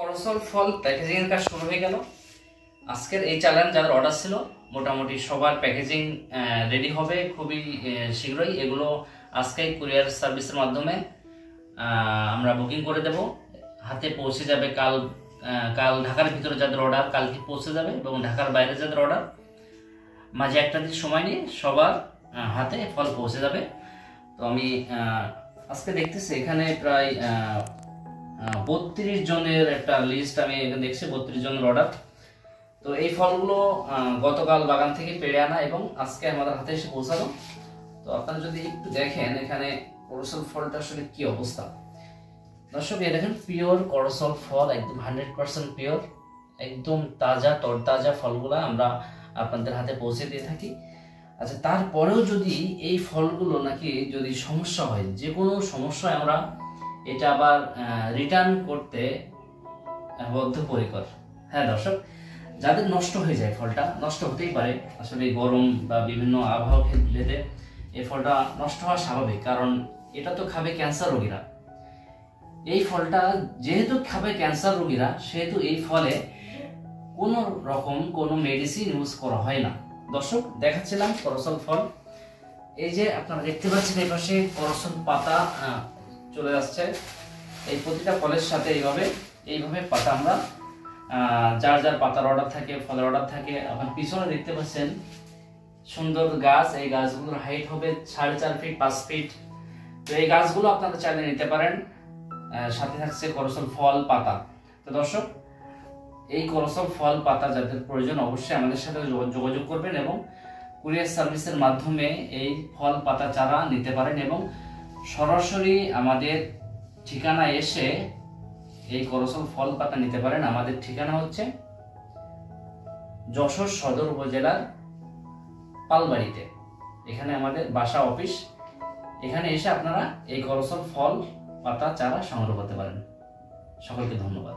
করসল ফল packaging এর কাজ শুরু হয়ে গেল। আজকের এই চ্যালেঞ্জ যাদের অর্ডার ছিল মোটামুটি সবার প্যাকেজিং রেডি হবে খুবই শীঘ্রই। এগুলো আজকেই কুরিয়ার সার্ভিসের মাধ্যমে আমরা বুকিং করে দেব, হাতে পৌঁছে যাবে কাল। কাল ঢাকার ভিতরে যাদের অর্ডার কালকে পৌঁছে যাবে, এবং ঢাকার বাইরে যাদের অর্ডার মাঝে একটা দিন সময় নিয়ে সবার হাতে ফল পৌঁছে যাবে। তো আমি আজকে দেখতেছি এখানে প্রায় 32 জনের একটা লিস্ট আমি এখানে দেখছি, 32 জনের অর্ডার। তো এই ফলগুলো গতকাল বাগান থেকে পেড়ে আনা এবং আজকে আমাদের হাতে এসে পৌঁছালো। তো আপনারা যদি একটু দেখেন এখানে করসল ফলটা আসলে কি অবস্থা। দর্শক এই দেখেন পিওর করসল ফল, একদম 100% পিওর, একদম তাজা তরতাজা ফলগুলা আমরা আপনাদের হাতে পৌঁছে দিয়ে থাকি। আচ্ছা, তারপরেও যদি এই ফলগুলো নাকি যদি সমস্যা হয়, যে কোনো সমস্যায় আমরা এটা আবার রিটার্ন করতে বদ্ধপরিকর। হ্যাঁ দর্শক, যাদের নষ্ট হয়ে যায়, ফলটা নষ্ট হতেই পারে, আসলে গরম বা বিভিন্ন আবহাওয়া ভেদে এই ফলটা নষ্ট হওয়া স্বাভাবিক, কারণ এটা তো খাবে ক্যান্সার রোগীরা। এই ফলটা যেহেতু খাবে ক্যান্সার রোগীরা, সেহেতু এই ফলে কোনো রকম কোনো মেডিসিন ইউজ করা হয় না। দর্শক দেখাচ্ছিলাম করসল ফল, এই যে আপনারা দেখতে পাচ্ছেন এই পাশে করসল পাতা চলে আসছে। এই প্রতিটা ফলের সাথে এইভাবে পাতা আমরা যার যার পাতার অর্ডার থাকে, ফলের অর্ডার থাকে। আপনার পিছনে দেখতে পাচ্ছেন সুন্দর গাছ, এই গাছগুলোর হাইট হবে 4.5 ফিট 5 ফিট। তো এই গাছগুলো আপনারা চাইলে নিতে পারেন, সাথে থাকছে করসল ফল পাতা। তো দর্শক, এই করসল ফল পাতা যাদের প্রয়োজন অবশ্যই আমাদের সাথে যোগাযোগ করবেন এবং কুরিয়ার সার্ভিসের মাধ্যমে এই ফল পাতা চারা নিতে পারেন, এবং সরাসরি আমাদের ঠিকানায় এসে এই করসল ফল পাতা নিতে পারেন। আমাদের ঠিকানা হচ্ছে যশোর সদর উপজেলার পালবাড়িতে, এখানে আমাদের বাসা অফিস। এখানে এসে আপনারা এই করসল ফল পাতা চারা সংগ্রহ করতে পারেন। সকলকে ধন্যবাদ।